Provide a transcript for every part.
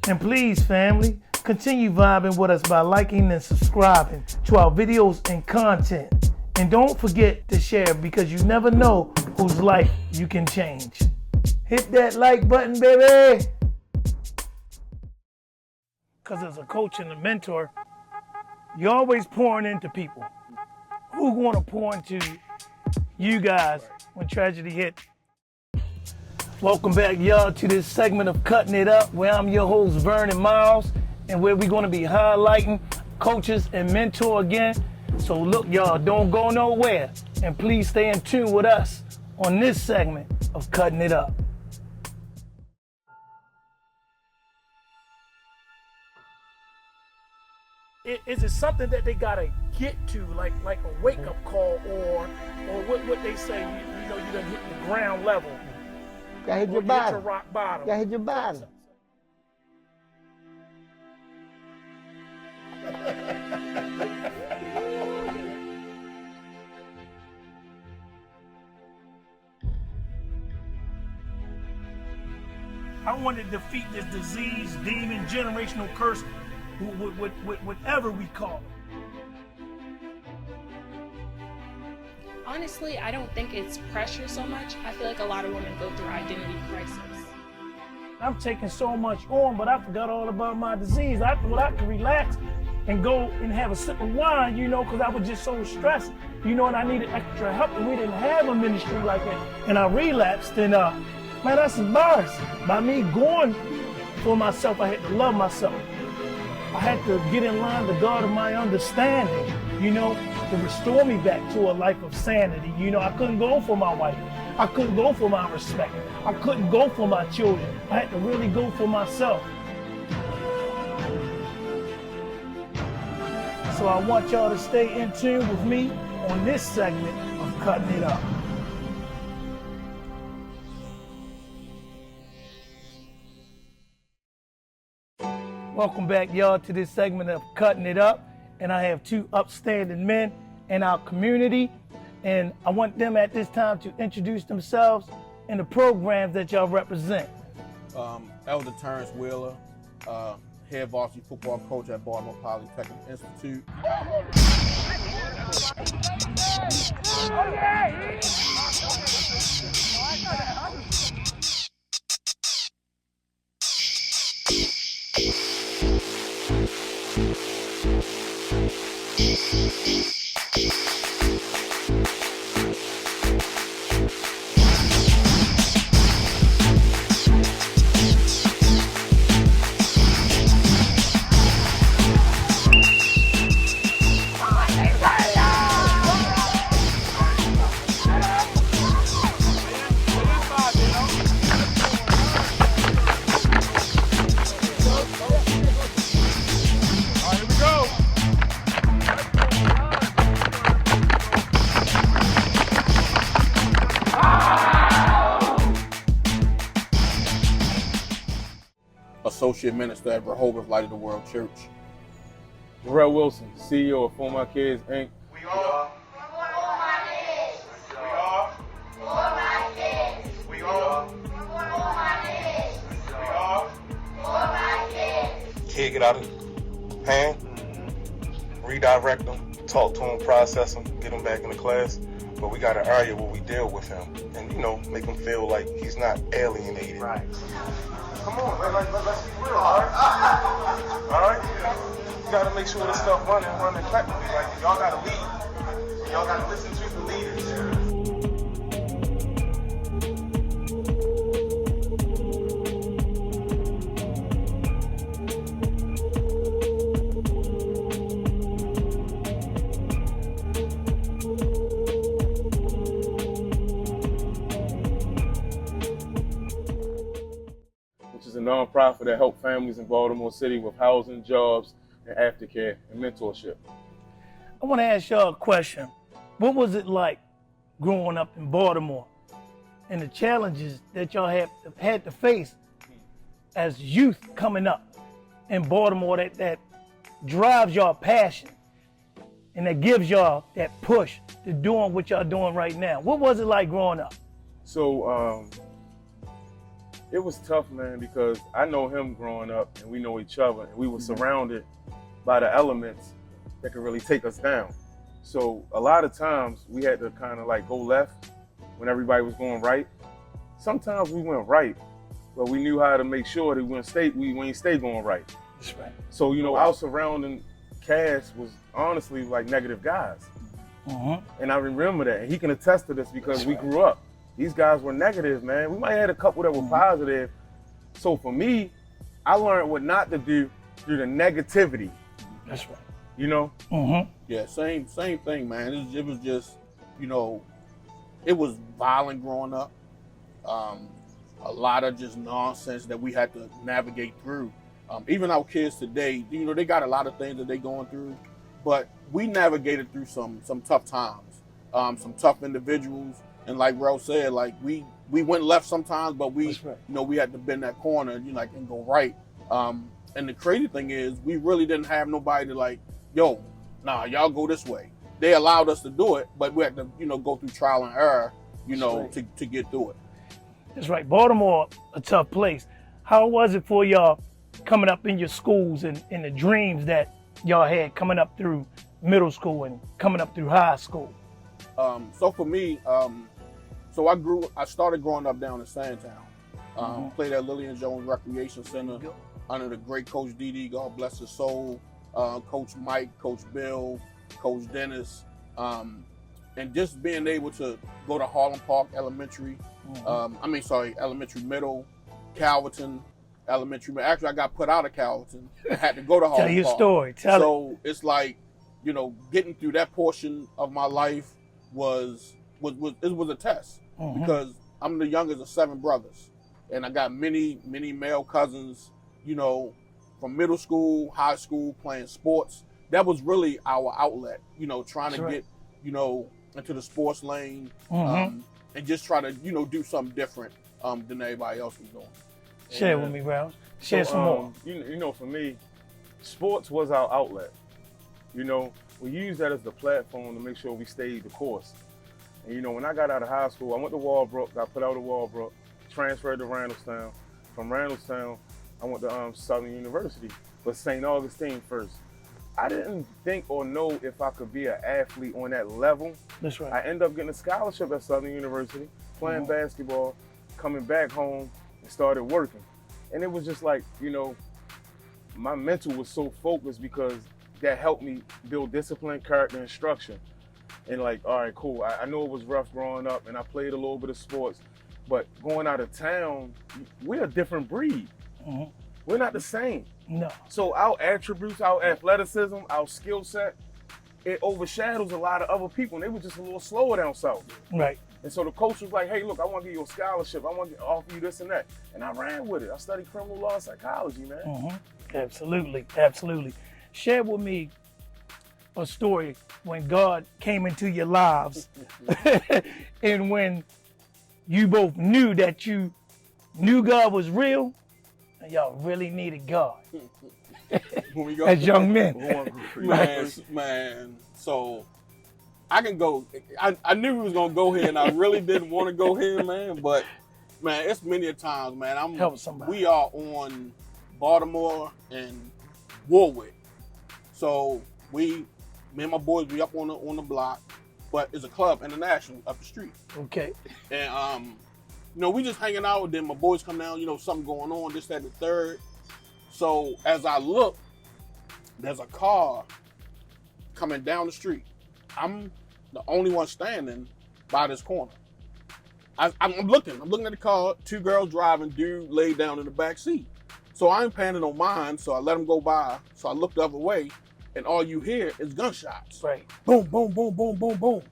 And please, family, continue vibing with us by liking and subscribing to our videos and content. And don't forget to share because you never know whose life you can change. Hit that like button, baby. Because as a coach and a mentor, you're always pouring into people. Who want to pour into you guys when tragedy hit? Welcome back, y'all, to this segment of Cutting It Up, where I'm your host, Vernon Miles, and where we're going to be highlighting coaches and mentor again. So look, y'all, don't go nowhere, and please stay in tune with us on this segment of Cutting It Up. Is it something that they gotta get to, like a wake-up call, or what they say? You know, you done hit the ground level. Gotta hit your bottom. Hit your rock bottom. Gotta hit your bottom. I want to defeat this disease, demon, generational curse, whatever we call it. Honestly, I don't think it's pressure so much. I feel like a lot of women go through identity crisis. I'm taking so much on, but I forgot all about my disease. I thought I could relax and go and have a sip of wine, you know, because I was just so stressed, you know, and I needed extra help, and we didn't have a ministry like that. And I relapsed, and man, that's embarrassing. By me going for myself, I had to love myself. I had to get in line with God of my understanding, you know, to restore me back to a life of sanity. You know, I couldn't go for my wife. I couldn't go for my respect. I couldn't go for my children. I had to really go for myself. So I want y'all to stay in tune with me on this segment of Cutting It Up. Welcome back, y'all, to this segment of Cutting It Up. And I have two upstanding men in our community. And I want them at this time to introduce themselves and the programs that y'all represent. Elder Terrence Wheeler, head varsity football coach at Baltimore Polytechnic Institute. Associate Minister at Rehoboth Light of the World Church. Darrell Wilson, CEO of For My Kids, Inc. We are For My Kids. We are For My Kids. We are For My Kids. We are For My Kids. Kid get out of hand, redirect them, talk to him, process him, get him back in the class. But we got an area where we deal with him and, you know, make him feel like he's not alienated. Right. Come on, let's be real, all right? All right? You gotta make sure this stuff running effectively. Like, y'all gotta lead. Y'all gotta listen to the leaders. Which is a nonprofit that helps families in Baltimore City with housing, jobs, and aftercare and mentorship. I want to ask y'all a question. What was it like growing up in Baltimore and the challenges that y'all had to face as youth coming up in Baltimore that drives y'all passion and that gives y'all that push to doing what y'all doing right now? What was it like growing up? So It was tough, man, because I know him growing up and we know each other and we were surrounded by the elements that could really take us down. So a lot of times we had to kind of like go left when everybody was going right. Sometimes we went right, but we knew how to make sure that we ain't stay going right. That's right. So, you know, our surrounding cast was honestly like negative guys. And I remember that. And he can attest to this because we grew up. These guys were negative, man. We might have had a couple that were positive. So for me, I learned what not to do through the negativity. That's right. You know? Yeah, same thing, man. It was just, you know, it was violent growing up. A lot of just nonsense that we had to navigate through. Even our kids today, you know, they got a lot of things that they going through, but we navigated through some tough times, some tough individuals. And like Rel said, like we went left sometimes, but we, That's right. you know, we had to bend that corner, you know, like, and go right. And the crazy thing is, we really didn't have nobody to like, yo, nah, y'all go this way. They allowed us to do it, but we had to, you know, go through trial and error, you know, to get through it. That's right. Baltimore, a tough place. How was it for y'all coming up in your schools and the dreams that y'all had coming up through middle school and coming up through high school? So for me, so I started growing up down in Sandtown. Played at Lillian Jones Recreation Center under the great Coach Didi, God bless his soul, Coach Mike, Coach Bill, Coach Dennis, and just being able to go to Harlem Park Elementary, elementary middle, Calverton Elementary. Actually, I got put out of Calverton and had to go to Harlem Tell your Park. story. Tell it. So it's like, you know, getting through that portion of my life was a test because I'm the youngest of 7 brothers, and I got many male cousins, you know, from middle school, high school, playing sports. That was really our outlet, you know, trying to get, you know, into the sports lane, and just try to, you know, do something different than everybody else was doing. Share with me, Rouse. Share some more. You know, for me, sports was our outlet. You know, we used that as the platform to make sure we stayed the course. And, you know, when I got out of high school, I went to Walbrook, got put out of Walbrook, transferred to Randallstown. From Randallstown, I went to Southern University, but St. Augustine first. I didn't think or know if I could be an athlete on that level. That's right. I ended up getting a scholarship at Southern University, playing basketball, coming back home, and started working. And it was just like, you know, my mental was so focused because that helped me build discipline, character, and structure. And like, all right, cool. I know it was rough growing up, and I played a little bit of sports, but going out of town, we're a different breed. We're not the same. No. So our attributes, our athleticism, our skill set, it overshadows a lot of other people, and they were just a little slower down south. Right. And so the coach was like, hey, look, I want to give you a scholarship. I want to offer you this and that. And I ran with it. I studied criminal law and psychology, man. Absolutely. Absolutely. Share with me a story when God came into your lives and when you both knew that you knew God was real and y'all really needed God When we go, as young men. man. So I can go. I knew we was gonna go here, and I really didn't want to go here, man. But man, it's many a times, man. Help somebody. We are on Baltimore and Warwick, so me and my boys, we up on the block, but it's a club, International, up the street. Okay. And you know, we just hanging out. Then my boys come down. You know, something going on. This, that, and the third. So as I look, there's a car coming down the street. I'm the only one standing by this corner. I'm looking at the car. 2 girls driving. Dude laid down in the back seat. So I ain't paying no mind. So I let him go by. So I look the other way, and all you hear is gunshots. Right. Boom, boom, boom, boom, boom, boom.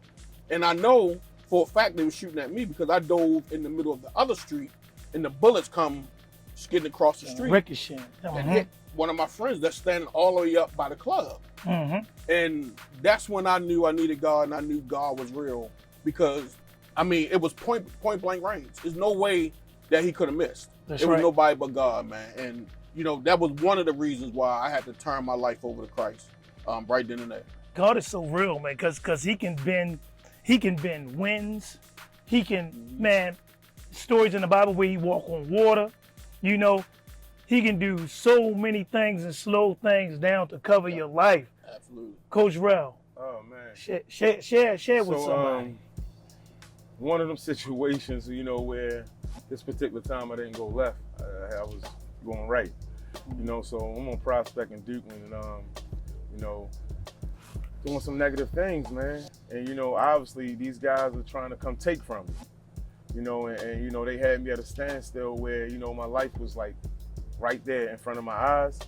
And I know for a fact they were shooting at me because I dove in the middle of the other street, and the bullets come skidding across the street. Ricocheting. And hit one of my friends that's standing all the way up by the club. And that's when I knew I needed God, and I knew God was real, because I mean, it was point blank range. There's no way that he could have missed. That's it was right. nobody but God, man. And you know, that was one of the reasons why I had to turn my life over to Christ right then and there. God is so real, man, because he can bend winds. He can, man, stories in the Bible where he walked on water. You know, he can do so many things and slow things down to cover your life. Absolutely. Coach Rel, Oh man. share with somebody. One of them situations, you know, where this particular time I didn't go left, I was going right. You know, so I'm on Prospect and Dukeland, and you know, doing some negative things, man. And you know, obviously these guys are trying to come take from me. You know, and you know, they had me at a standstill where, you know, my life was like right there in front of my eyes.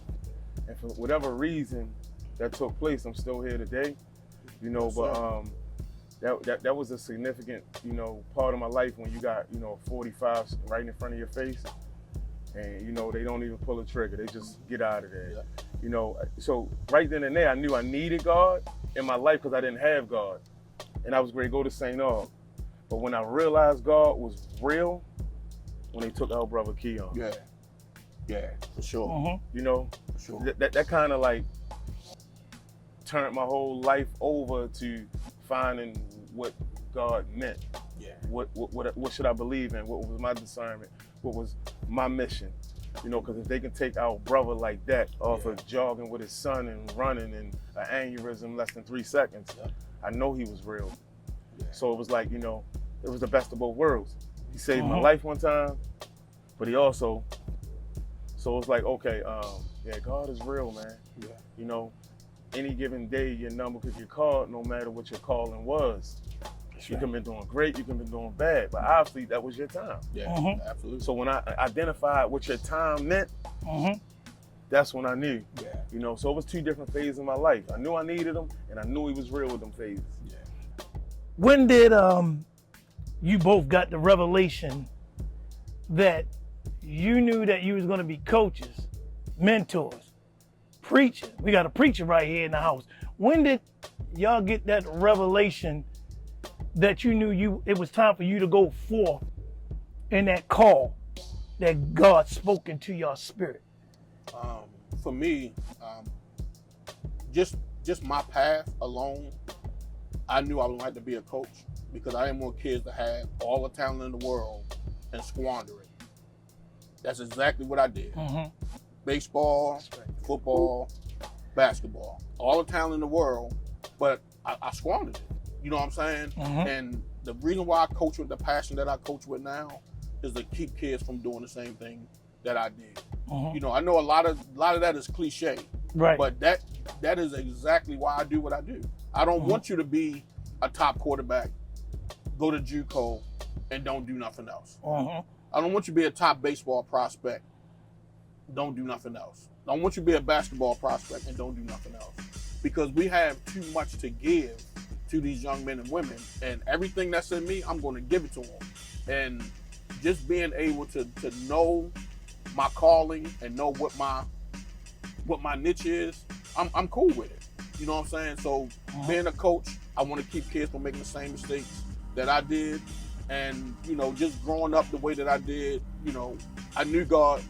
And for whatever reason that took place, I'm still here today. You know, but that was a significant, you know, part of my life when you got, you know, 45 right in front of your face. And, you know, they don't even pull a trigger. They just get out of there. Yeah. You know, so right then and there, I knew I needed God in my life because I didn't have God. And I was ready to go to St. Aug. But when I realized God was real, when they took our brother Keon. Yeah, for sure. You know, For sure. that kind of like turned my whole life over to finding what God meant. Yeah. What should I believe in? What was my discernment? What was my mission? You know, because if they can take our brother like that off of jogging with his son and running and an aneurysm in less than 3 seconds, I know he was real. Yeah. So it was like, you know, it was the best of both worlds. He saved my life one time, but he also, so it's like, okay, yeah, God is real, man. Yeah. You know, any given day, your number could get called no matter what your calling was. You can be doing great, you can be doing bad, but obviously that was your time. Yeah, absolutely. So when I identified what your time meant, that's when I knew. Yeah. You know, so it was 2 different phases in my life. I knew I needed him, and I knew he was real with them phases. Yeah. When did you both got the revelation that you knew that you was going to be coaches, mentors, preachers? We got a preacher right here in the house. When did y'all get that revelation that you knew it was time for you to go forth in that call that God spoke into your spirit? For me, just my path alone, I knew I was going to have to be a coach because I didn't want kids to have all the talent in the world and squander it. That's exactly what I did. Baseball, football, basketball, all the talent in the world, but I squandered it. You know what I'm saying? And the reason why I coach with the passion that I coach with now is to keep kids from doing the same thing that I did. You know, I know a lot of that is cliche, Right. but that is exactly why I do what I do. I don't want you to be a top quarterback, go to JUCO, and don't do nothing else. I don't want you to be a top baseball prospect, don't do nothing else. I don't want you to be a basketball prospect and don't do nothing else. Because we have too much to give to these young men and women, and everything that's in me, I'm going to give it to them. And just being able to know my calling and know what my niche is, I'm cool with it. You know what I'm saying? So being a coach, I want to keep kids from making the same mistakes that I did. And, you know, just growing up the way that I did, you know, I knew God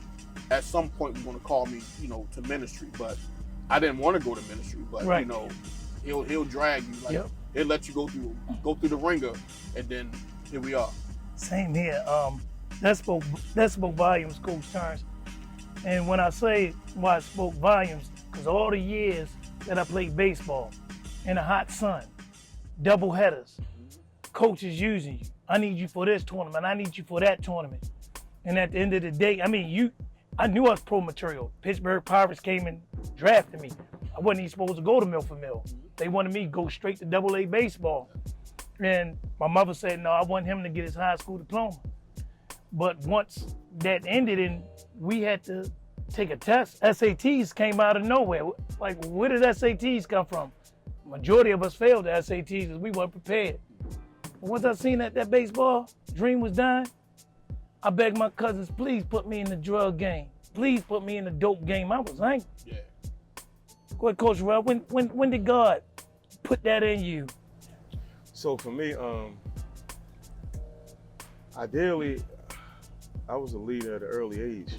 at some point was going to call me, you know, to ministry, but I didn't want to go to ministry. But, you know, he'll drag you. Like, he'll let you go through the ringer, and then here we are. Same here. That spoke volumes, Coach Terrence. And when I say why it spoke volumes, because all the years that I played baseball in the hot sun, double headers, coaches using you. I need you for this tournament. I need you for that tournament. And at the end of the day, I mean, I knew I was pro material. Pittsburgh Pirates came and drafted me. I wasn't even supposed to go to Milford Mill. They wanted me to go straight to AA baseball. And my mother said, no, I want him to get his high school diploma. But once that ended and we had to take a test, SATs came out of nowhere. Like, where did SATs come from? Majority of us failed the SATs because we weren't prepared. But once I seen that baseball dream was dying, I begged my cousins, please put me in the drug game. Please put me in the dope game. I was angry. Yeah. Go ahead, Coach Rel. When did God put that in you? So for me, ideally, I was a leader at an early age.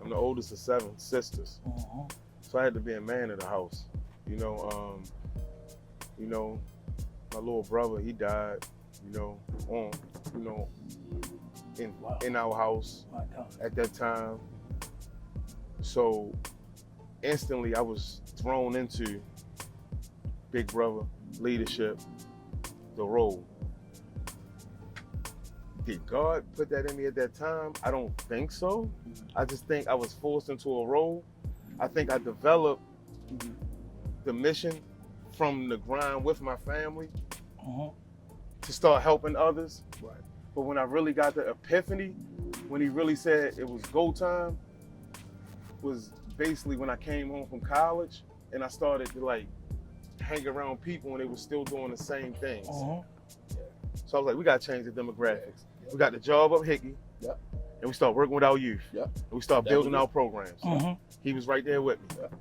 I'm the oldest of 7 sisters. So I had to be a man of the house. You know, my little brother, he died, in our house My God. at that time. So instantly I was thrown into big brother leadership, the role. Did God put that in me at that time? I don't think so. I just think I was forced into a role. I think I developed the mission from the grind with my family to start helping others. Right. But when I really got the epiphany, when he really said it was go time, was basically when I came home from college and I started to like hang around people and they were still doing the same things. So I was like, we gotta change the demographics. We got the job up Hickey, Yep. and we start working with our youth. Yep. And we start That building was our programs. He was right there with me. Yep.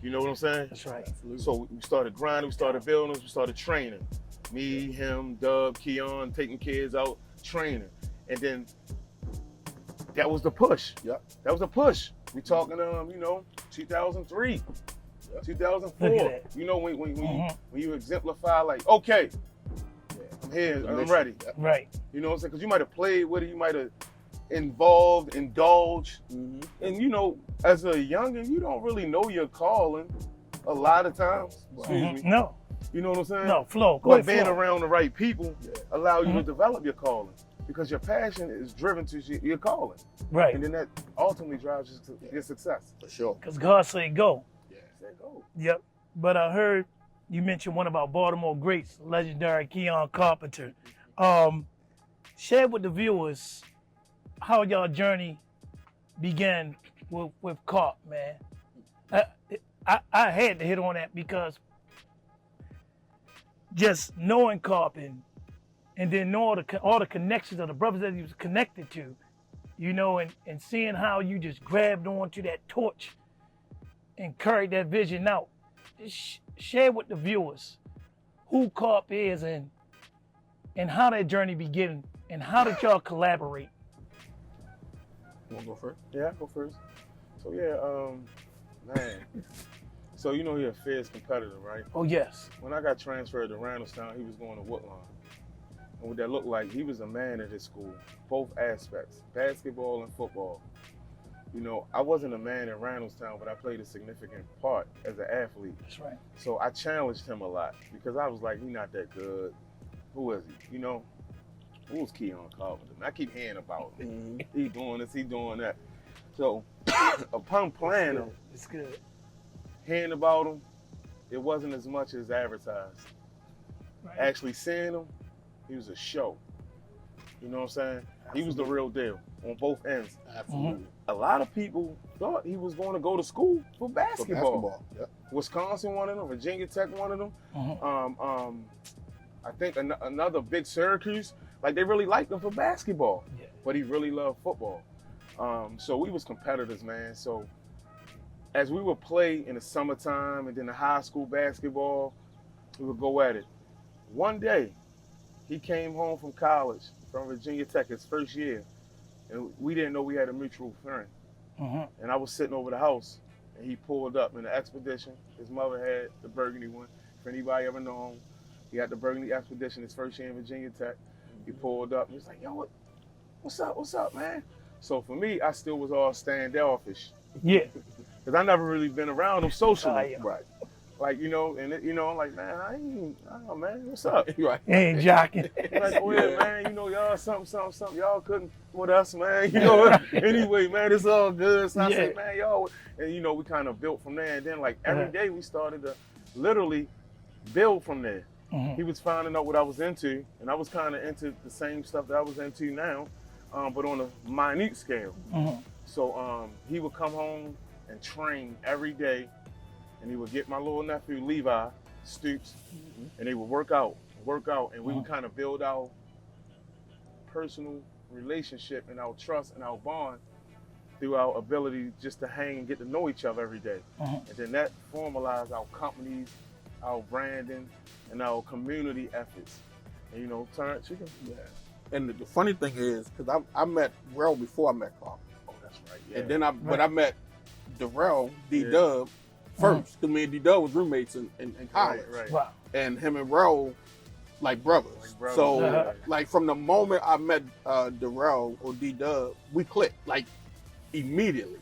You know what I'm saying? That's right. Absolutely. So we started grinding, we started building, we started training. Me, him, Dub, Keon, taking kids out, training. And then that was the push. Yep. That was the push. We talking, 2003, 2004. Look at that. You know, when you exemplify like, okay, I'm here, I'm ready. Right. You know what I'm saying? Because you might have played with it, you might have involved, indulged. And as a youngin', you don't really know your calling a lot of times. Excuse me. No. You know what I'm saying? No, flow. Go But ahead, being flow. around the right people allow you to develop your calling because your passion is driven to your calling. Right. And then that ultimately drives your success. For sure. Because God said go. Say go. Yep. But I heard you mentioned one about Baltimore greats, legendary Keon Carpenter. Share with the viewers how y'all journey began with Carp, man. I had to hit on that because just knowing Carp and then knowing all the connections of the brothers that he was connected to, and seeing how you just grabbed onto that torch and carried that vision out. Share with the viewers who Carp is and how that journey began and how did y'all collaborate? You want to go first? Yeah, I go first. So man. So he a fierce competitor, right? Oh yes. When I got transferred to Randallstown, he was going to Woodlawn. And what that looked like, he was a man at his school, both aspects, basketball and football. I wasn't a man in Randallstown, but I played a significant part as an athlete. That's right. So I challenged him a lot because I was like, he's not that good. Who is he? Who's Keon Carpenter? I keep hearing about him. He doing this, he doing that. So upon playing him, It's good. hearing about him, it wasn't as much as advertised. Right. Actually seeing him, he was a show. You know what I'm saying? He was the real deal on both ends. Absolutely. A lot of people thought he was going to go to school for basketball. Yep. Wisconsin wanted him, Virginia Tech wanted him. I think another big Syracuse, like they really liked him for basketball, but he really loved football. So we was competitors, man. So as we would play in the summertime and then the high school basketball, we would go at it. One day, he came home from college from Virginia Tech his first year, and we didn't know we had a mutual friend. And I was sitting over the house, and he pulled up in the Expedition. His mother had the Burgundy one. For anybody ever know him, he had the Burgundy Expedition his first year in Virginia Tech. He pulled up, and he was like, yo, what's up, man? So for me, I still was all standoffish. Yeah. Because I never really been around him socially. Yeah. Right. Like, I'm like, man, I don't know, man, what's up? Right. Ain't jocking. Like, oh yeah, man, y'all something, y'all couldn't with us, man. Anyway, man, it's all good. So I said, man, y'all, and we kind of built from there. And then like every day we started to literally build from there. He was finding out what I was into, and I was kind of into the same stuff that I was into now, but on a minute scale. So he would come home and train every day, and he would get my little nephew Levi Stoops, and they would work out, and we would kind of build our personal relationship and our trust and our bond through our ability just to hang and get to know each other every day. And then that formalized our companies, our branding, and our community efforts. And Terrence, you can. Yeah. And the funny thing is, because I met Rel before I met Carp. Oh, that's right. Yeah. And then but I met Darrell, D-Dub, first. Because me and D-Dub was roommates in college. Right. Wow. And him and Rel like brothers. brothers, So yeah. like from the moment I met Darrell or D-Dub, we clicked like immediately.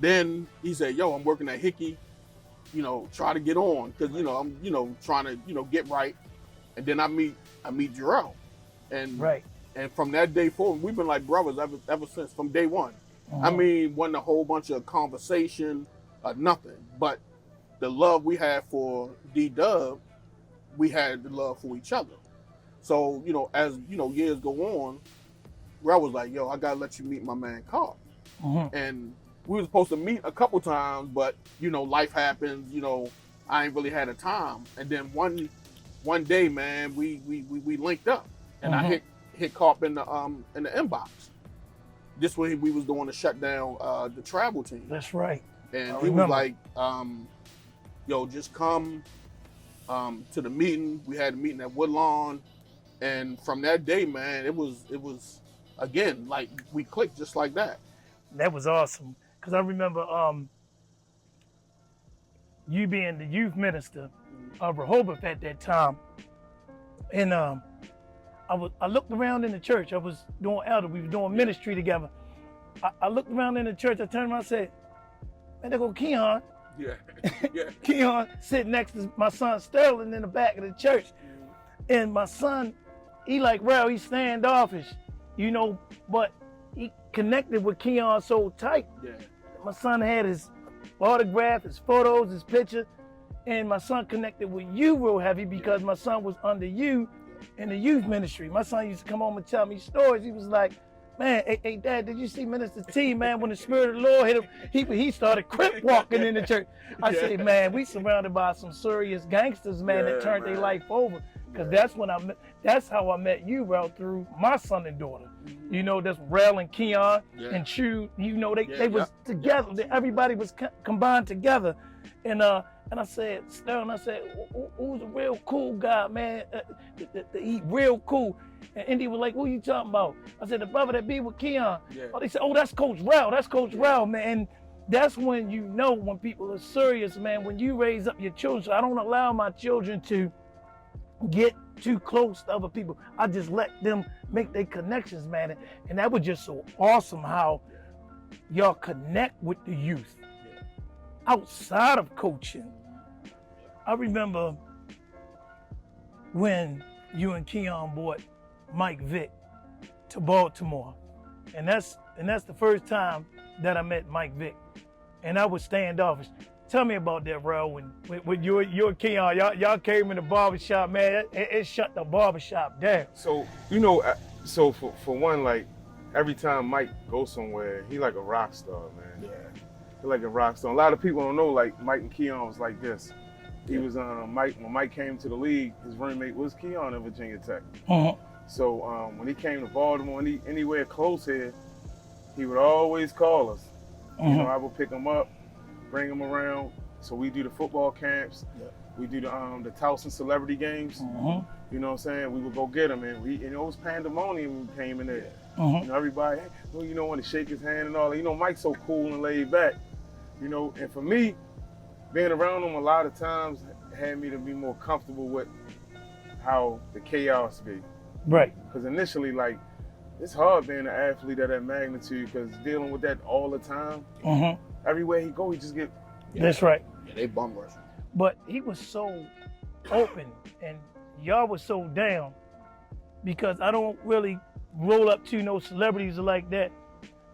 Then he said, yo, I'm working at Hickey, you know, try to get on. Cause you know, I'm, you know, trying to, you know, get right. And then I meet Darrell. And Right. and from that day forward, we've been like brothers ever since, from day one. I mean, wasn't a whole bunch of conversation, nothing. But the love we had for D-Dub, we had the love for each other. So, you know, as, you know, years go on, Rel was like, yo, I gotta let you meet my man Carl. And we were supposed to meet a couple times, but, you know, life happens, you know, I ain't really had a time. And then one day, man, we linked up, and I hit Carp in the inbox. This way we was doing to shut down the travel team. That's right. And I he remember. was like, yo, just come to the meeting. We had a meeting at Woodlawn. And from that day, man, it was again, like we clicked just like that. That was awesome. Because I remember you being the youth minister of Rehoboth at that time. And I looked around in the church. I was doing elder. We were doing ministry together. I looked around in the church. I turned around and said, man, there go Keon. Yeah, yeah. Keon sitting next to my son Sterling in the back of the church. And my son, he like, well, he's standoffish, you know, but he connected with Keon so tight. Yeah. My son had his autograph, his photos, his picture, and my son connected with you real heavy because my son was under you in the youth ministry. My son used to come home and tell me stories. He was like, man, hey Dad, did you see Minister T, man, when the Spirit of the Lord hit him, he started crip walking in the church. I say, man, we surrounded by some serious gangsters, man, that turned their life over. Because that's how I met you, Rel, through my son and daughter. You know, that's Rel and Keon and Chew. You know, they was together. Everybody was combined together. And I said, Sterling, who's a real cool guy, man? He real cool. And Indy was like, who you talking about? I said, the brother that be with Keon. Yeah. Oh, they said, oh, that's Coach Rel. That's Coach Rel, man. And that's when you know when people are serious, man, when you raise up your children. So I don't allow my children to get too close to other people. I just let them make their connections, man. And that was just so awesome how y'all connect with the youth outside of coaching. I remember when you and Keon brought Mike Vick to Baltimore. And that's the first time that I met Mike Vick. And I was standoffish. Tell me about that, bro. When you and Keon, y'all came in the barbershop, man. It shut the barbershop down. So, you know, so for one, like, every time Mike goes somewhere, he like a rock star, man. Yeah. He like a rock star. A lot of people don't know, like, Mike and Keon was like this. He was, Mike, when Mike came to the league, his roommate was Keon at Virginia Tech. So when he came to Baltimore, anywhere close here, he would always call us. You know, I would pick him up, bring him around. So we do the football camps. Yeah. We do the Towson celebrity games. You know what I'm saying? We would go get him, and it was pandemonium when we came in there. You know, everybody, hey, well, you know, want to shake his hand and all that. You know, Mike's so cool and laid back. You know, and for me, being around him a lot of times had me to be more comfortable with how the chaos be. Right. Because initially, like, it's hard being an athlete at that magnitude because dealing with that all the time. Everywhere he go, he just get. That's right. Yeah, they bum rush. But he was so open, and y'all was so down because I don't really roll up to no celebrities like that.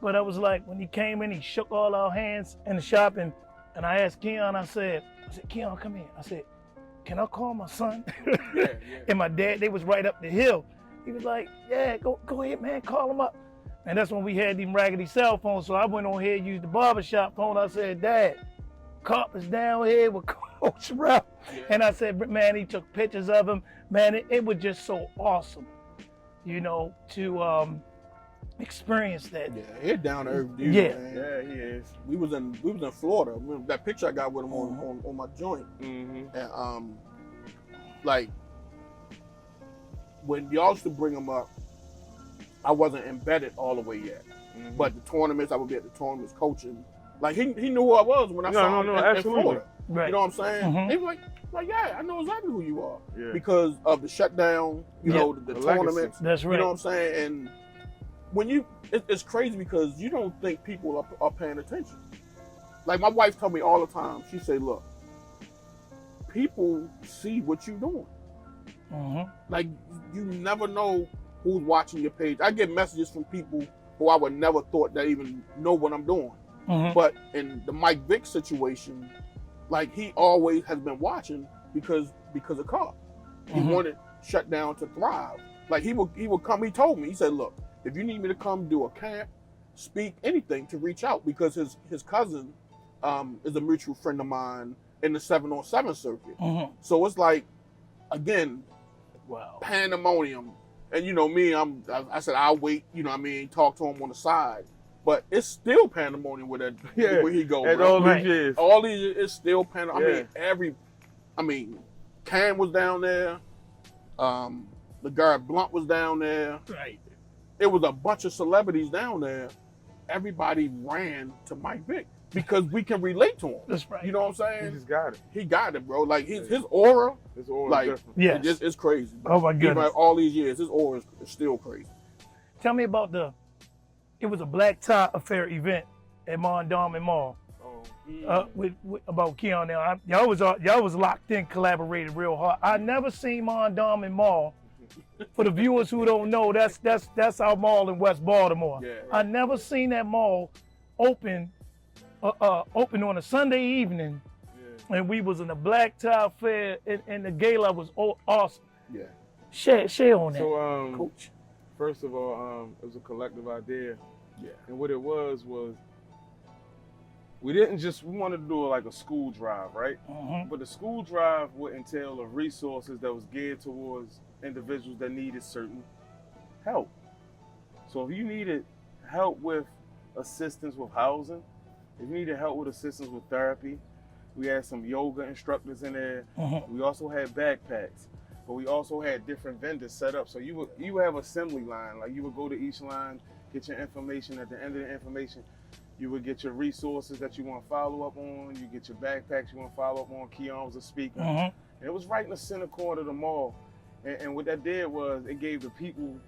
But I was like, when he came in, he shook all our hands in the shop, and I asked Keon, I said, Keon, come here. I said, can I call my son? And my dad, they was right up the hill. He was like, yeah, go ahead, man, call him up. And that's when we had them raggedy cell phones. So I went on here and used the barbershop phone. I said, Dad, Carp is down here with Coach Rel. And I said, man, he took pictures of him. Man, it was just so awesome, you know, to experience that. Yeah, he's down to earth dude, man. Yeah, he is. We was in Florida. Remember that picture I got with him on my joint. And like when y'all used to bring him up, I wasn't embedded all the way yet. But the tournaments, I would be at the tournaments coaching. Like he knew who I was when I saw him in Florida. Right. You know what I'm saying? He was like, Like, yeah, I know exactly who you are. Yeah. Because of the shutdown, you know, the The legacy. tournaments. That's right. You know what I'm saying? And when it's crazy because you don't think people are paying attention. Like my wife told me all the time, she say, look, people see what you're doing. Mm-hmm. Like you never know who's watching your page. I get messages from people who I would never thought that even know what I'm doing. Mm-hmm. But in the Mike Vick situation, like he always has been watching because of Carr. He Mhm. wanted Shutdown to thrive. Like he would come. He told me, he said, "Look, if you need me to come do a camp, speak, anything, to reach out because his cousin is a mutual friend of mine in the 7-on-7 circuit. Mm-hmm. So it's like, again, Wow. pandemonium. And you know me, I said I'll wait. You know what I mean, talk to him on the side. But it's still pandemonium with that where he goes. And bro. all Right. these years. All these years, it's still pandemonium. Yeah. I mean, Cam was down there. The guy Blunt was down there. Right. It was a bunch of celebrities down there. Everybody ran to Mike Vick because we can relate to him. That's right. You know what I'm He saying? just got it. He got it, bro. Like his aura, It's all like, different. Yes. it's crazy. Oh my Even goodness. all these years, his aura is still crazy. Tell me about it was a black tie affair event at Mondawmin Mall. With about Keon now. Y'all was locked in, collaborated real hard. I never seen Mondawmin Mall. For the viewers who don't know, that's our mall in West Baltimore. Yeah. I never seen that mall open on a Sunday evening, and we was in a black tie affair, and the gala was awesome. Yeah. Share on that, So, Coach. first of all, it was a collective idea. Yeah. And what it was we wanted to do like a school drive, right? Mm-hmm. But the school drive would entail of resources that was geared towards individuals that needed certain help. So if you needed help with assistance with housing, if you needed help with assistance with therapy, we had some yoga instructors in there. Mm-hmm. We also had backpacks, but we also had different vendors set up. So you would have assembly line, like you would go to each line, get your information. At the end of the information, you would get your resources that you want to follow up on. You get your backpacks you want to follow up on. Keon was a speaker. Mm-hmm. And it was right in the center corner of the mall. And what that did was it gave the people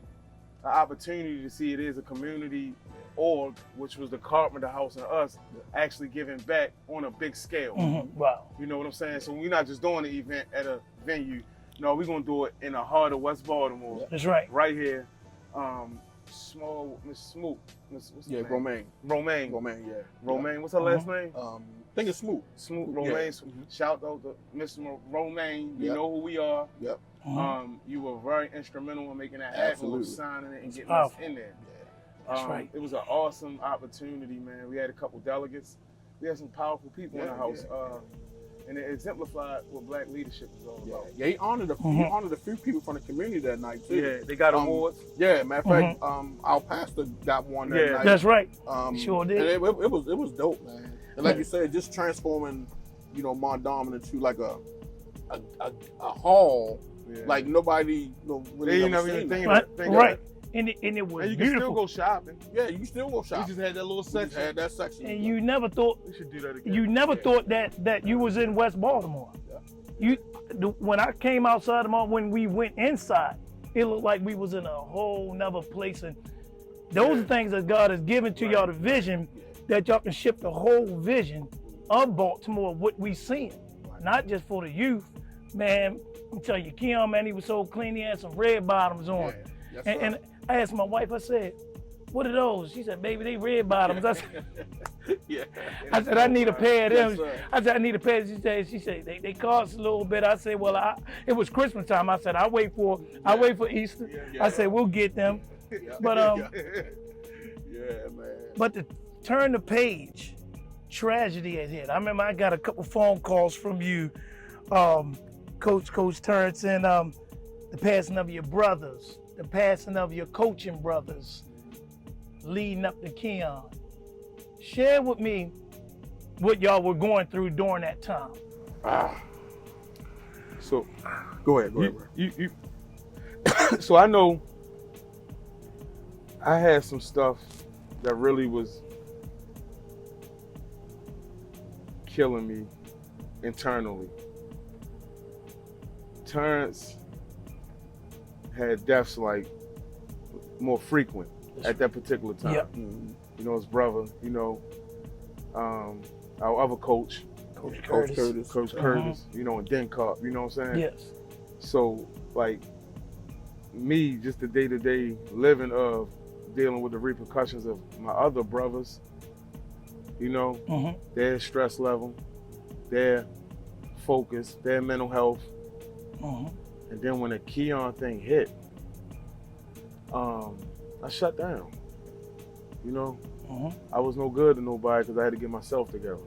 an opportunity to see it is a community org, which was the Carpenter House and us, actually giving back on a big scale. Mm-hmm. Wow. You know what I'm saying? So we're not just doing the event at a venue. No, we're going to do it in the heart of West Baltimore. That's right. Right here. Small Miss Smoot. What's her Yeah, name? Romaine. Romaine. Yeah. Romaine. What's her last name? I think it's Smoot. Smoot. Yeah. Romaine. Mhm. Shout out to Mr. Romaine. You Yep. know who we are. Yep. Mm-hmm. You were very instrumental in making that happen, Absolutely. with signing it and getting powerful. us in there. That's right. It was an awesome opportunity, man. We had a couple delegates. We had some powerful people in the house. And it exemplified what black leadership is all Yeah. about. Yeah, he honored a few people from the community that night too. Yeah, they got awards. Yeah, matter of fact, our pastor got one that Yeah. night. That's right. Sure did. And it was dope, man. And like you said, just transforming, Mondawmin into like a hall, Yeah. like nobody, really They never never even seen think that. of Right. it. Right. And it was And you can beautiful. still go shopping. Yeah, you can still go We shop. just had that little We just section. had that section. And you never thought We should do that again. you never thought that you was in West Baltimore. When I came outside the mall, when we went inside, it looked like we was in a whole nother place. And those are things that God has given to y'all, the vision that y'all can shift the whole vision of Baltimore, what we seeing, not just for the youth. Man, I'm telling you, Keon, man, he was so clean. He had some red bottoms on. Yeah. Yes, And I asked my wife, I said, what are those? She said, baby, they red bottoms. I said, yeah. I said, I need a pair of them. Yes, sir. I said, I need a pair. She said, they cost a little bit. I said, well, it was Christmas time. I said, I wait for Easter. Yeah. I said, we'll get them. Yeah. But yeah, man. but to turn the page, tragedy had hit. I remember I got a couple phone calls from you, Coach Terrence, and the passing of your brothers, the passing of your coaching brothers, leading up to Keon. Share with me what y'all were going through during that time. So Go ahead. you so I know I had some stuff that really was killing me internally. Terrence had deaths like more frequent at that particular time. Yep. You know, his brother, you know, our other coach, Coach Coach Curtis. Coach Curtis, you know, and Den Cup, you know what I'm saying? Yes. So, like, me, just the day-to-day living of dealing with the repercussions of my other brothers, you know, their stress level, their focus, their mental health. And then when the Keon thing hit, I shut down. You know, I was no good to nobody because I had to get myself together.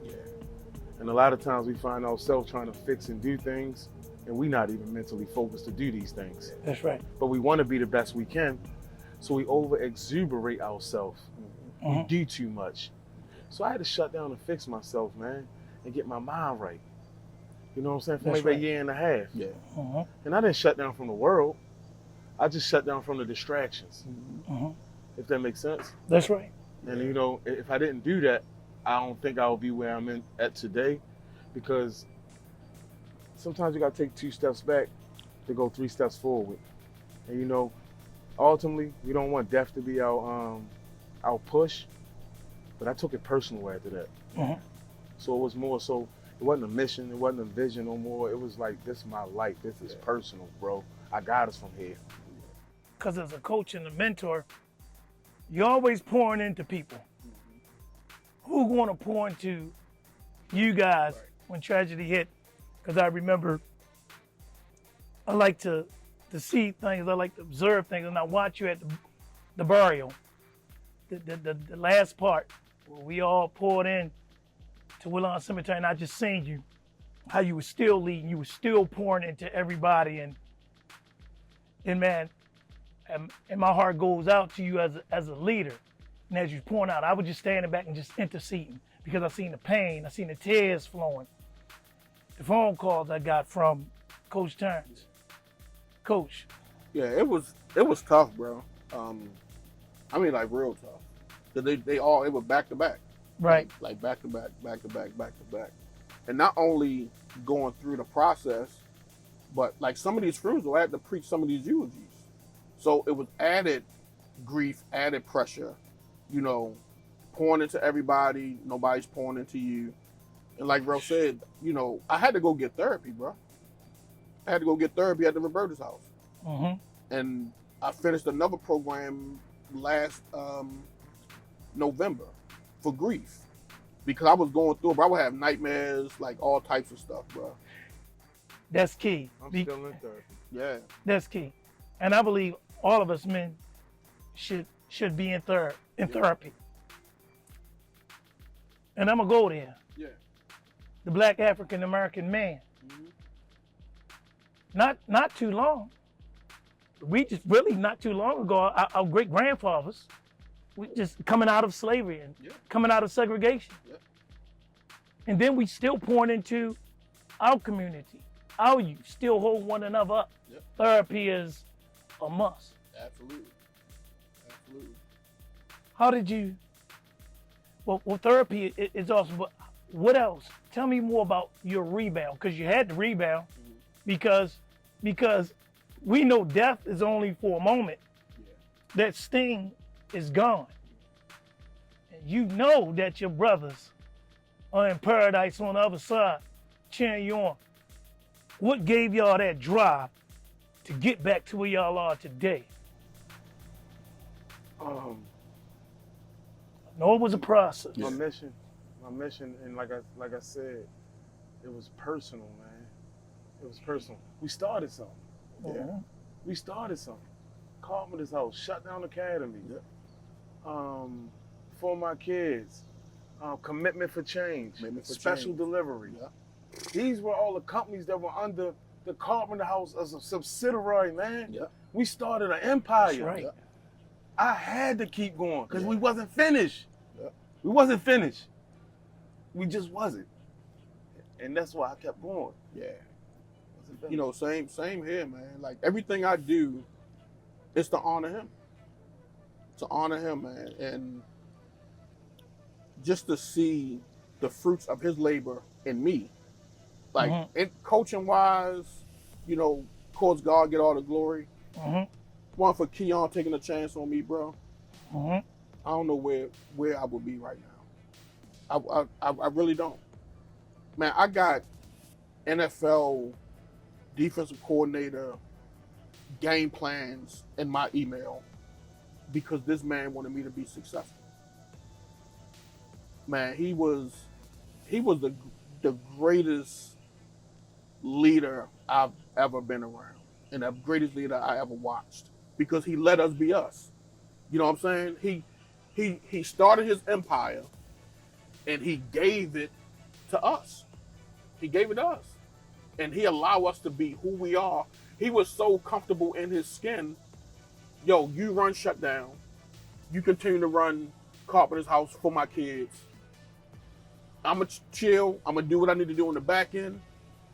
And a lot of times we find ourselves trying to fix and do things, and we're not even mentally focused to do these things. That's right. But we want to be the best we can, so we over exuberate ourselves. We do too much. So I had to shut down and fix myself, man, and get my mind right. You know what I'm saying? For That's maybe right. a year and a half. Yeah. And I didn't shut down from the world. I just shut down from the distractions, if that makes sense. That's right. And you know, if I didn't do that, I don't think I would be where I'm at today, because sometimes you gotta take 2 steps back to go 3 steps forward. And you know, ultimately, we don't want death to be our push, but I took it personal after that. So it was more so, it wasn't a mission, it wasn't a vision no more. It was like, this is my life, this is personal, bro. I got us from here. Because as a coach and a mentor, you're always pouring into people. Who going to pour into you guys when tragedy hit? Because I remember I like to see things, I like to observe things, and I watch you at the burial, the last part where we all poured in to Woodlawn Cemetery, and I just seen you, how you were still leading, you were still pouring into everybody, and man, and my heart goes out to you as a leader. And as you're pouring out, I was just standing back and just interceding, because I seen the pain, I seen the tears flowing. The phone calls I got from Coach Terrence. Coach. Yeah, it was tough, bro. I mean, like, real tough. 'Cause it was back to back. Right. Like back to back, back to back, back to back. And not only going through the process, but like some of these funerals, I had to preach some of these eulogies. So it was added grief, added pressure, you know, pouring into everybody, nobody's pouring into you. And like bro said, you know, I had to go get therapy, bro. I had to go get therapy at the Roberta's house. And I finished another program last November for grief, because I was going through it, but I would have nightmares, like all types of stuff, bro. That's key. I'm still in therapy. Yeah. That's key. And I believe all of us men should be in therapy. And I'm gonna go there. Yeah. The Black African American man. Not too long. We just really not too long ago, our great grandfathers, we just coming out of slavery and coming out of segregation. And then we still pouring into our community, our youth, still hold one another up. Therapy is a must. Absolutely. How did you, well therapy is awesome, but what else? Tell me more about your rebound, because you had to rebound, because we know death is only for a moment. That sting is gone. And you know that your brothers are in paradise on the other side, cheering you on. What gave y'all that drive to get back to where y'all are today? No, it was a process. My mission, and like I said, it was personal, man. It was personal. We started something. We started something. Carpenter's house, shut down academy. For my kids, commitment for change, special delivery. These were all the companies that were under the Carpenter House as a subsidiary, man. We started an empire. That's right. I had to keep going because we wasn't finished. We wasn't finished. We just wasn't. And that's why I kept going. You know, same here, man. Like everything I do, it's to honor him. To honor him, man. And just to see the fruits of his labor in me. Like in coaching wise, you know, Of course, God get all the glory. Mm-hmm. One for Keon taking a chance on me, bro. Mm-hmm. I don't know where I would be right now. I really don't. Man, I got NFL defensive coordinator game plans in my email because this man wanted me to be successful. Man, he was the greatest leader I've ever been around and the greatest leader I ever watched because he let us be us. You know what I'm saying? He started his empire and he gave it to us. He gave it to us. And he allowed us to be who we are. He was so comfortable in his skin. Yo, you run shutdown. You continue to run Carpenter's House for my kids. I'm going to chill. I'm going to do what I need to do on the back end.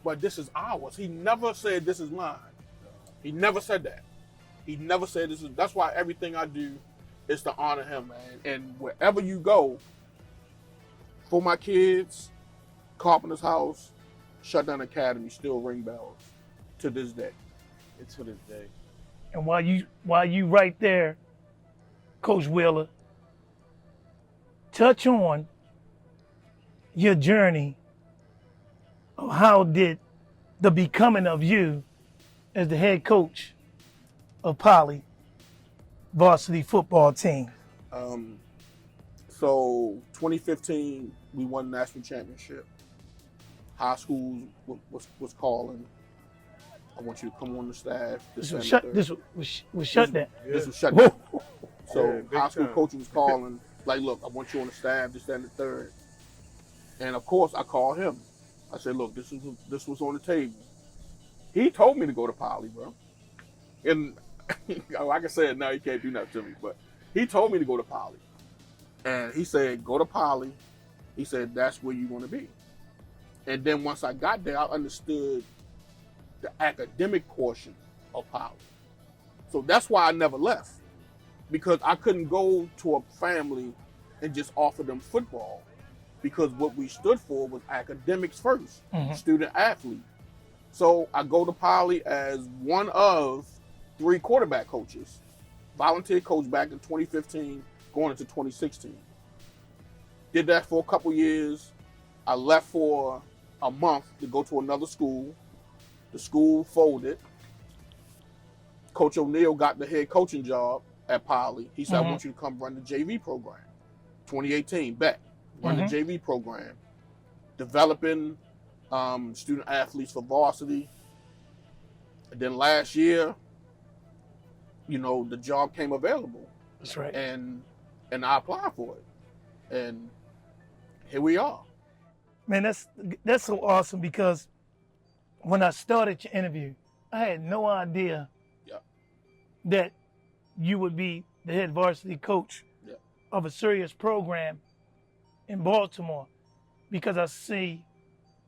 But this is ours. He never said this is mine. He never said that. He never said this is. That's why everything I do is to honor him, man. And wherever you go, for my kids, Carpenter's House, Shutdown Academy still ring bells to this day. And to this day. And while you right there, Coach Wheeler, touch on your journey of how did the becoming of you as the head coach of Poly varsity football team. So 2015, we won the national championship. High school was calling. I want you to come on the staff. This was shut down. This was shut down. So Yeah, high school time. coach was calling, like, look, I want you on the staff, this, that, and the third. And of course, I called him. I said, look, this was on the table. He told me to go to Poly, bro. And like I said, now he can't do nothing to me, but he told me to go to Poly. And he said, go to Poly. He said, that's where you want to be. And then once I got there, I understood the academic portion of Poly. So that's why I never left. Because I couldn't go to a family and just offer them football. Because what we stood for was academics first, student athlete. So I go to Poly as one of 3 quarterback coaches. Volunteer coach back in 2015, going into 2016. Did that for a couple years. I left for a month to go to another school. The school folded. Coach O'Neal got the head coaching job at Poly. He said, I want you to come run the JV program. 2018, back. Run the JV program. Developing student athletes for varsity. And then last year, the job came available. That's right. And I applied for it. And here we are. Man, that's so awesome because when I started your interview, I had no idea that you would be the head varsity coach of a serious program in Baltimore because I see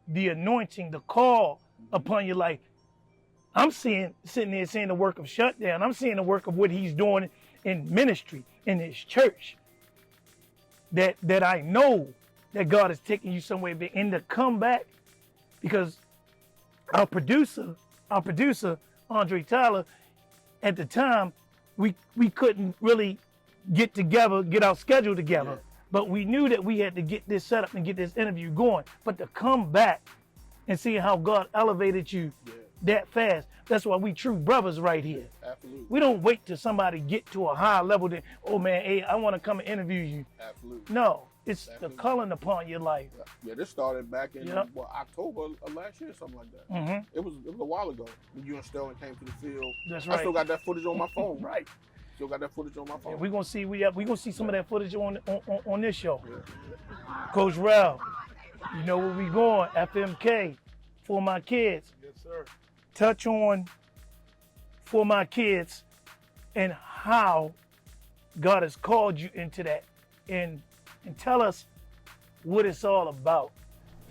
the anointing, the call upon your life. I'm sitting there seeing the work of Shutdown. I'm seeing the work of what he's doing in ministry, in his church. That I know that God is taking you somewhere big. And to come back, because our producer, Andre Tyler, at the time, we couldn't really get our schedule together. Yeah. But we knew that we had to get this set up and get this interview going. But to come back and see how God elevated you that fast, that's why we true brothers right here. Absolutely. We don't wait till somebody get to a high level that, oh man, hey, I want to come and interview you. Absolutely. No, it's the calling upon your life. Yeah, this started back in October of last year, something like that. Mm-hmm. It was a while ago when you and Sterling came to the field. That's right. I still got that footage on my phone. Right. Still got that footage on my phone. Yeah, we're gonna see some of that footage on this show. Yeah. Coach Ralph, you know where we going? FMK for my kids. Yes, sir. Touch on for my kids and how God has called you into that, and tell us what it's all about.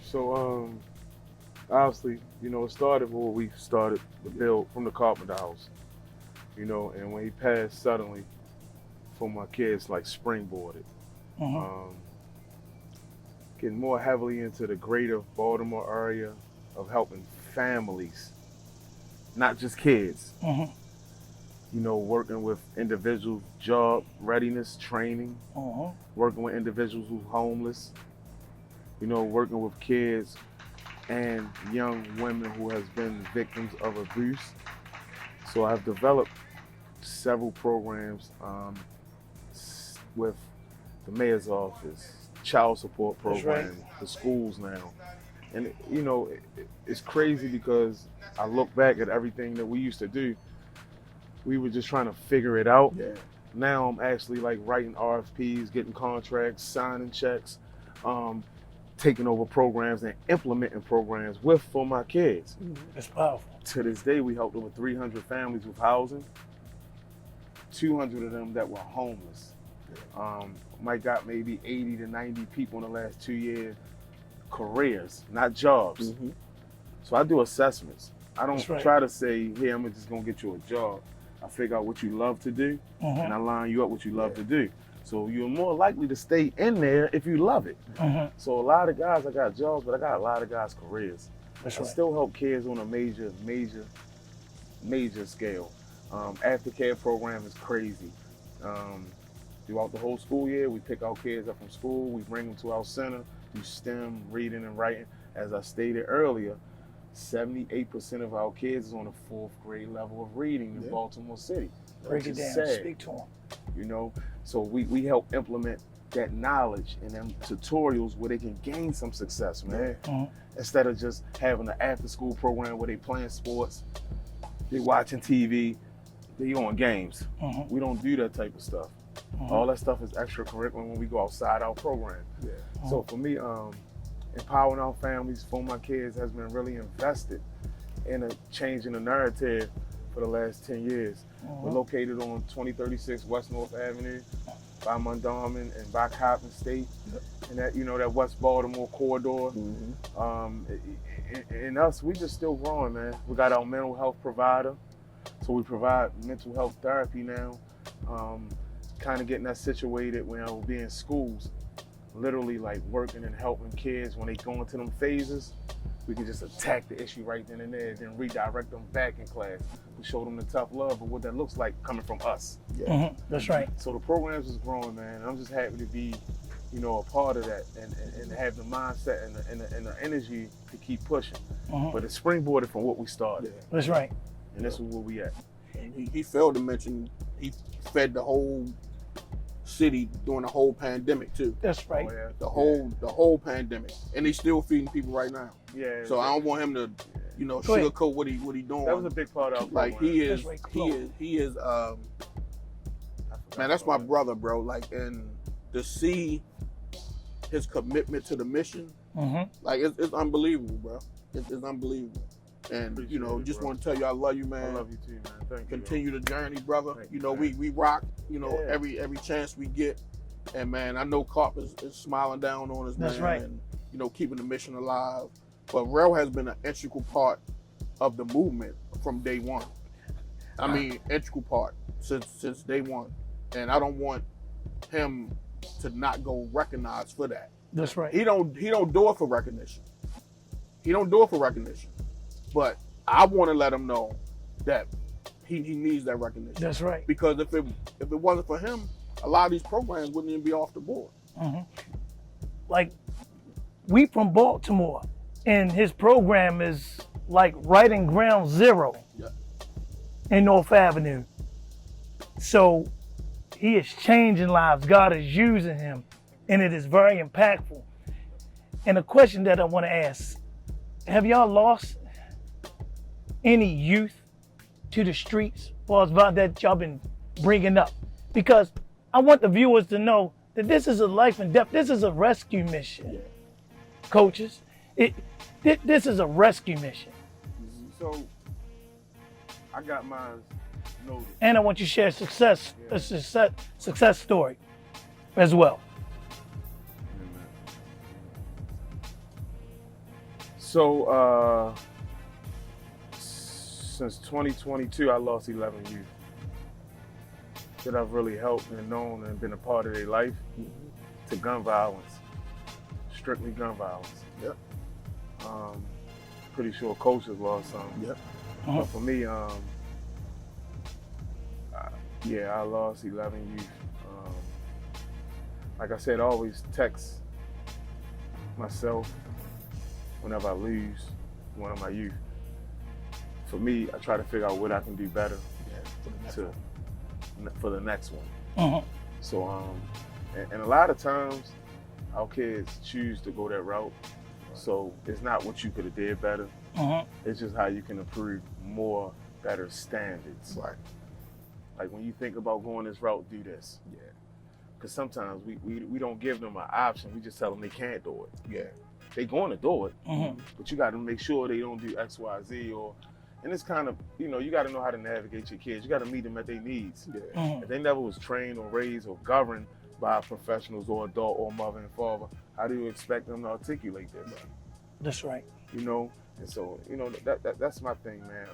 So obviously, it started where we started the build from the Carpenter House. And when he passed suddenly, for my kids, like springboarded. Getting more heavily into the greater Baltimore area of helping families not just kids. Mm-hmm. You know, working with individuals, job readiness, training, Mm-hmm. working with individuals who's homeless, you know, working with kids and young women who has been victims of abuse. So I've developed several programs with the mayor's office, child support That's program, the schools now. And you know, it's crazy because I look back at everything that we used to do. We were just trying to figure it out. Yeah. Now I'm actually like writing RFPs, getting contracts, signing checks, taking over programs and implementing programs for my kids. It's powerful. To this day, we helped over 300 families with housing, 200 of them that were homeless. Mike got maybe 80 to 90 people in the last 2 years, careers, not jobs. Mm-hmm. So I do assessments. I don't That's right. try to say, hey, I'm just gonna get you a job. I figure out what you love to do, and I line you up what you love to do. So you're more likely to stay in there if you love it. Mm-hmm. So a lot of guys, I got jobs, but I got a lot of guys' careers. That's I right. still help kids on a major scale. Aftercare program is crazy. Throughout the whole school year, we pick our kids up from school, we bring them to our center, do STEM, reading and writing. As I stated earlier, 78% of our kids is on the 4th grade level of reading in Baltimore City. Break it Which is down. sad, Speak to them. you know? So we help implement that knowledge in them tutorials where they can gain some success, man. Mhm. Instead of just having an after-school program where they playing sports, they watching TV, they on games. Mhm. We don't do that type of stuff. All that stuff is extracurricular when we go outside our program. So for me, empowering our families for my kids has been really invested in changing the narrative for the last 10 years. We're located on 2036 West North Avenue by Mondawmin and by Coppin State, and that, you know, that West Baltimore corridor. And us, we just still growing, man. We got our mental health provider, so we provide mental health therapy now. Kind of getting that situated when I will be in schools, literally like working and helping kids when they go into them phases. We can just attack the issue right then and there, then redirect them back in class. We show them the tough love of what that looks like coming from us. That's right. So the programs is growing, man. I'm just happy to be, you know, a part of that and have the mindset and the energy to keep pushing. But it's springboarded from what we started. That's right. And this is where we at. And he failed to mention he fed the whole city during the whole pandemic too. That's right. Oh, yeah. The whole pandemic, and he's still feeding people right now. Yeah. So I don't want him to, you know, Go ahead. sugarcoat what he doing. That was a big part of our Like program. he is, That's right. he is. Man, that's my brother, bro. Like, and to see his commitment to the mission, like it's unbelievable, bro. It's unbelievable. And Appreciate you know, it, just bro. want to tell you I love you, I man. love you too, man. Thank you. Continue the journey, brother. Thank You you, know, man. we rock. You know, Yeah. every chance we get. And man, I know Carp is smiling down on us, That's man. right. And you know, keeping the mission alive. But Rel has been an integral part of the movement from day one. I mean, integral part since day one. And I don't want him to not go recognized for that. That's right. He don't do it for recognition. He don't do it for recognition. But I want to let him know that he needs that recognition. That's right. Because if it wasn't for him, a lot of these programs wouldn't even be off the board. Like, we from Baltimore, and his program is like right in ground zero in North Avenue. So he is changing lives. God is using him, and it is very impactful. And a question that I want to ask, have y'all lost any youth to the streets or about that y'all been bringing up? Because I want the viewers to know that this is a life and death. This is a rescue mission, coaches. This is a rescue mission. So I got mine noted. And I want you to share a success story as well. So since 2022, I lost 11 youth that I've really helped and known and been a part of their life to gun violence, strictly gun violence. Yep. Pretty sure Coach has lost some. Yep. But for me, yeah, I lost 11 youth. Like I said, I always text myself whenever I lose one of my youth. For me, I try to figure out what I can do better for the next one. So, and a lot of times, our kids choose to go that route. So it's not what you could have did better. It's just how you can improve more, better standards. Right. Like when you think about going this route, do this. Yeah. Because sometimes we don't give them an option. We just tell them they can't do it. Yeah. They're going to do it, but you got to make sure they don't do X, Y, Z, and it's kind of, you got to know how to navigate your kids. You got to meet them at their needs. Yeah. If they never was trained or raised or governed by professionals or adult or mother and father, how do you expect them to articulate this? That's right. And so, that's my thing, man.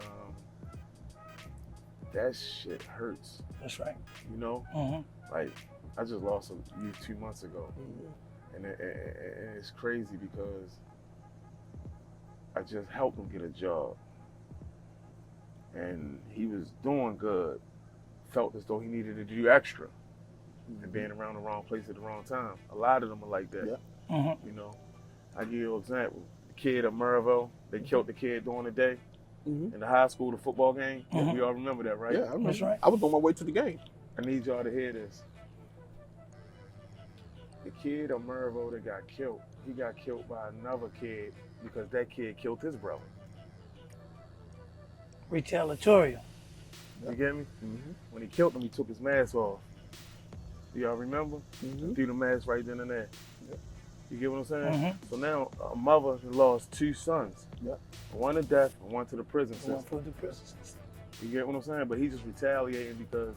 That shit hurts. That's right. Like, I just lost a youth 2 months ago. And it's crazy because I just helped him get a job. And he was doing good, felt as though he needed to do extra and being around the wrong place at the wrong time. A lot of them are like that. I give you an example. The kid at Merville, they killed the kid during the day in the high school, the football game. We all remember that, right? Yeah, I remember. That's right. I was on my way to the game. I need y'all to hear this. The kid at Merville that got killed, he got killed by another kid because that kid killed his brother. Retaliatory. You get me? When he killed him, he took his mask off. Do y'all remember? Threw the mask right then and there. You get what I'm saying? So now a mother lost 2 sons. One to death and one to the prison system. You get what I'm saying? But he just retaliating because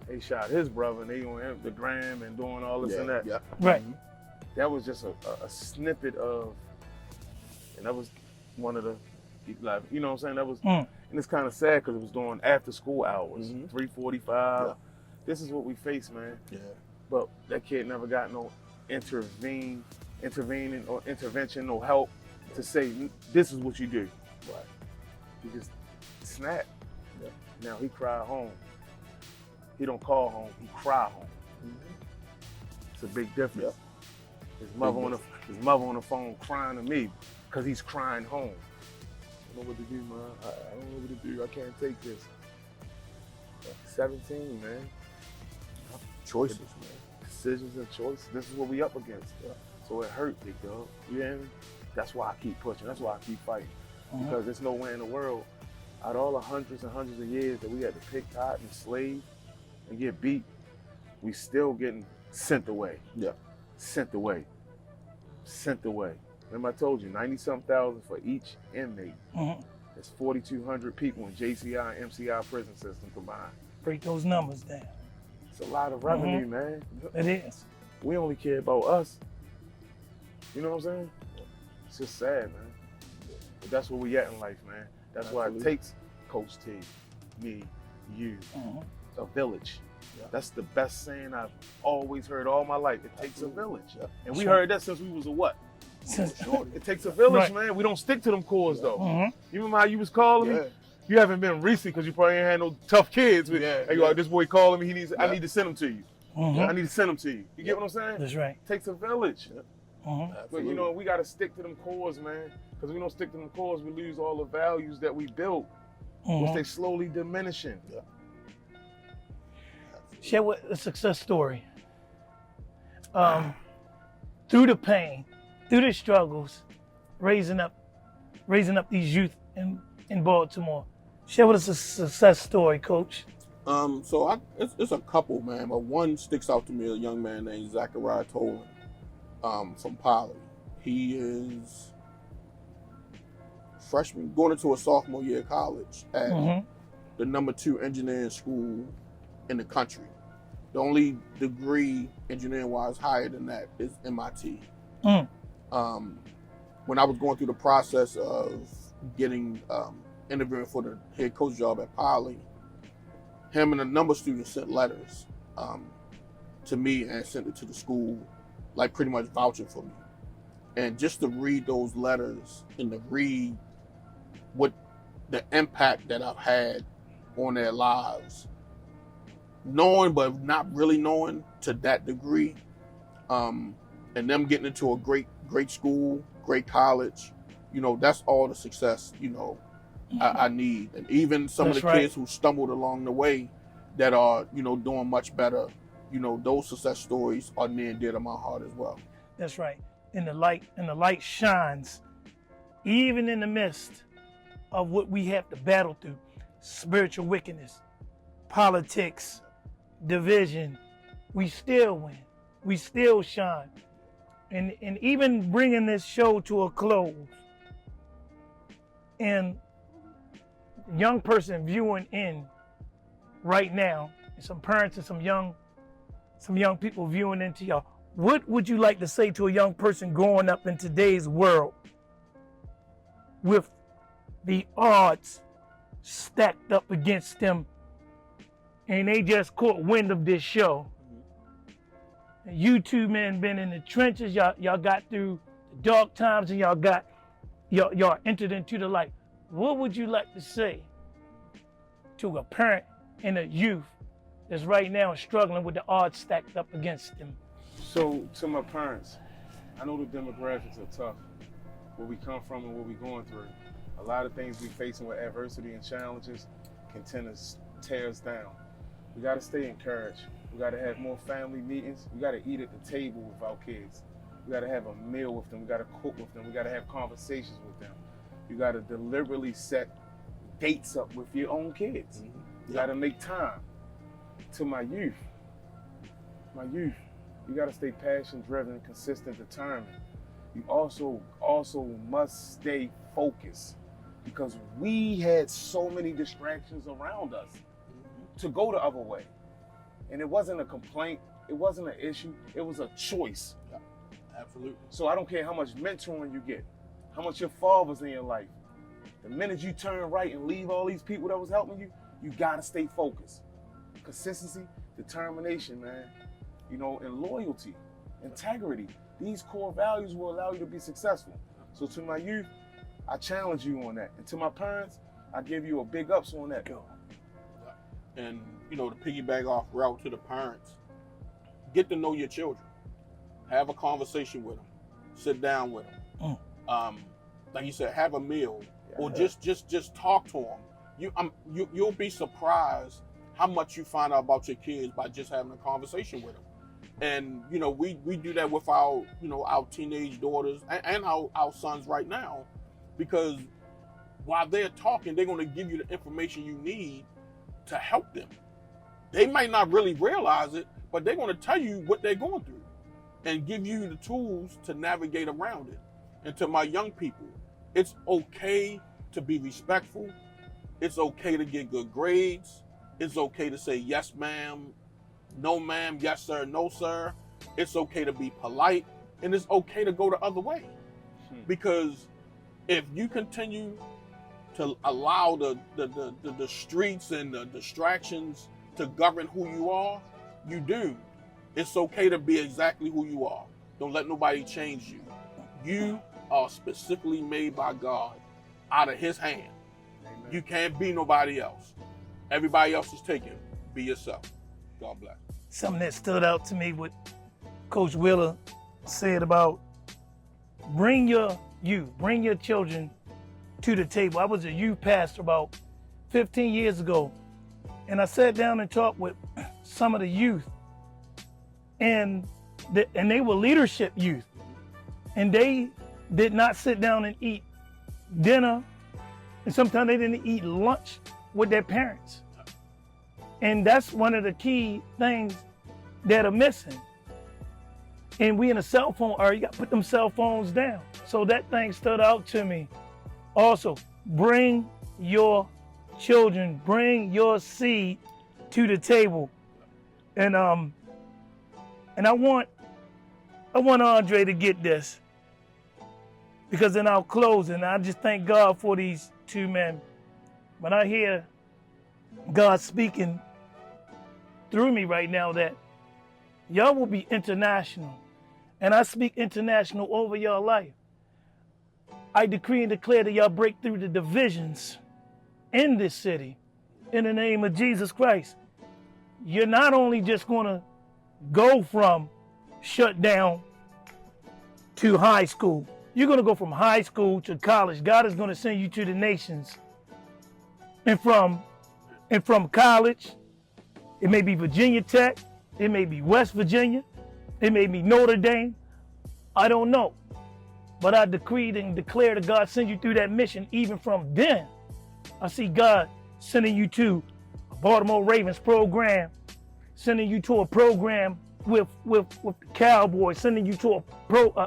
they shot his brother and they on the gram and doing all this and that. Right. That was just a snippet of, and that was one of the, like, you know what I'm saying? That was, and it's kind of sad because it was during after school hours, 3:45. This is what we face, man. But that kid never got no intervening or intervention or help to say, this is what you do. He just snapped. Now he cried home. He don't call home, he cry home. It's a big difference. His mother on the phone crying to me because he's crying home. I don't know what to do, man. I don't know what to do. I can't take this. 17, man. Choices, man. Decisions and choices. This is what we up against. So it hurt, big dog. You hear me? That's why I keep pushing. That's why I keep fighting. Because there's nowhere in the world, out of all the hundreds and hundreds of years that we had to pick cotton and slave and get beat, we still getting sent away. Sent away. Remember I told you, 90-something thousand for each inmate. It's 4,200 people in JCI and MCI prison system combined. Break those numbers down. It's a lot of revenue, man. It is. We only care about us. You know what I'm saying? It's just sad, man. But that's where we at in life, man. That's why it takes Coach T, me, you, a village. That's the best saying I've always heard all my life. It takes a village. And we heard that since we was a what? It takes a village, man. We don't stick to them cores, though. You remember how you was calling me? You haven't been recently because you probably ain't had no tough kids. Hey, like, this boy calling me, I need to send him to you. I need to send him to you. You get what I'm saying? That's right. It takes a village. But, we got to stick to them cores, man. Because we don't stick to them cores, we lose all the values that we built, which they slowly diminishing. Share a success story. Through the pain, through the struggles, raising up these youth in Baltimore. Share with us a success story, Coach. So it's a couple, man, but one sticks out to me, a young man named Zachariah Tolan, from Poly. He is freshman, going into a sophomore year of college at the #2 engineering school in the country. The only degree engineering-wise higher than that is MIT. When I was going through the process of getting interviewing for the head coach job at Poly, him and a number of students sent letters to me and sent it to the school, like pretty much vouching for me. And just to read those letters and to read what the impact that I've had on their lives, knowing but not really knowing to that degree, and them getting into a great school, great college, that's all the success, I need. And even some That's of the right. kids who stumbled along the way that are, doing much better, those success stories are near and dear to my heart as well. That's right. And the light shines even in the midst of what we have to battle through: spiritual wickedness, politics, division. We still win. We still shine. And even bringing this show to a close, and young person viewing in right now, and some parents and some young people viewing into y'all, what would you like to say to a young person growing up in today's world with the odds stacked up against them, and they just caught wind of this show? And you two men been in the trenches, y'all got through the dark times, and y'all entered into the light. What would you like to say to a parent and a youth that's right now struggling with the odds stacked up against them? So to my parents, I know the demographics are tough, where we come from and what we're going through. A lot of things we facing with adversity and challenges can tend to tear us down. We got to stay encouraged. We got to have more family meetings. We got to eat at the table with our kids. We got to have a meal with them. We got to cook with them. We got to have conversations with them. You got to deliberately set dates up with your own kids. You got to make time. To my youth, you got to stay passion-driven, consistent, determined. You also must stay focused, because we had so many distractions around us to go the other way. And it wasn't a complaint, it wasn't an issue, it was a choice. Yeah, absolutely. So I don't care how much mentoring you get, how much your father's in your life. The minute you turn right and leave all these people that was helping you, you gotta stay focused. Consistency, determination, man, and loyalty, integrity. These core values will allow you to be successful. So to my youth, I challenge you on that. And to my parents, I give you a big ups on that. And, to piggyback off route to the parents, get to know your children. Have a conversation with them. Sit down with them. Like you said, have a meal, or just talk to them. You'll be surprised how much you find out about your kids by just having a conversation with them. And, we do that with our teenage daughters and our sons right now, because while they're talking, they're going to give you the information you need to help them. They might not really realize it, but they're going to tell you what they're going through and give you the tools to navigate around it. And to my young people, it's okay to be respectful. It's okay to get good grades. It's okay to say yes, ma'am, no, ma'am, yes, sir, no, sir. It's okay to be polite, and it's okay to go the other way. Because if you continue to allow the streets and the distractions to govern who you are, you do. It's okay to be exactly who you are. Don't let nobody change you. You are specifically made by God out of His hand. Amen. You can't be nobody else. Everybody else is taken. Be yourself. God bless. Something that stood out to me, what Coach Wheeler said about bring your children to the table. I was a youth pastor about 15 years ago, and I sat down and talked with some of the youth, and they were leadership youth, and they did not sit down and eat dinner, and sometimes they didn't eat lunch with their parents. And that's one of the key things that are missing. And we in a cell phone era, you got to put them cell phones down. So that thing stood out to me. Also, bring your children, bring your seed to the table. And I want Andre to get this, because in our closing, I just thank God for these two men. When I hear God speaking through me right now that y'all will be international, and I speak international over your life. I decree and declare that y'all break through the divisions in this city, in the name of Jesus Christ, you're not only just going to go from shut down to high school. You're going to go from high school to college. God is going to send you to the nations. And from college, it may be Virginia Tech, it may be West Virginia, it may be Notre Dame. I don't know. But I decreed and declared that God send you through that mission. Even from then, I see God sending you to a Baltimore Ravens program, sending you to a program with the Cowboys, sending you to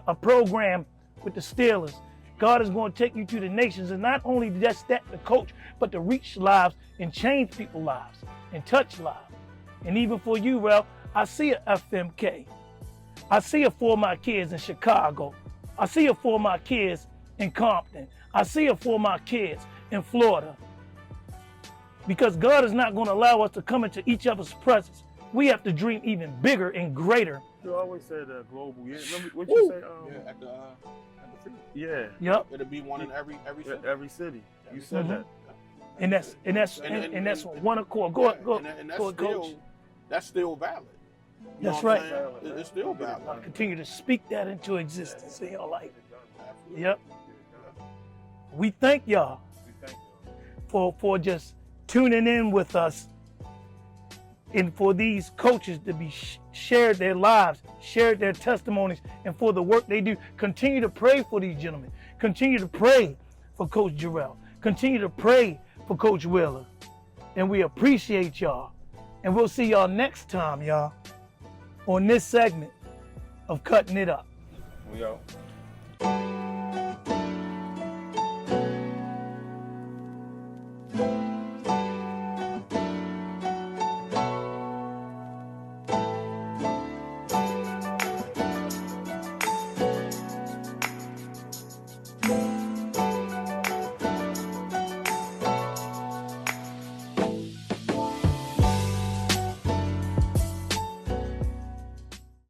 a program with the Steelers. God is going to take you to the nations, and not only just that, the coach, but to reach lives and change people's lives and touch lives. And even for you, Ralph, I see a FMK. I see it for my kids in Chicago. I see it for my kids in Compton. I see it for my kids in Florida. Because God is not going to allow us to come into each other's presence. We have to dream even bigger and greater. You always said global. Yeah, what you say? Yeah, at the field. Yeah. Yep. It'll be one in every city. Every city. You said that. And that's on one accord. Go And that's go, still Coach. that's still valid. You know That's what right. I'm saying? It's still valid. Continue to speak that into existence in your life. Yep. We thank y'all for just tuning in with us, and for these coaches to be shared their lives, shared their testimonies, and for the work they do. Continue to pray for these gentlemen. Continue to pray for Coach Jarrell. Continue to pray for Coach Wheeler. And we appreciate y'all. And we'll see y'all next time, y'all, on this segment of Cutting It Up. We out.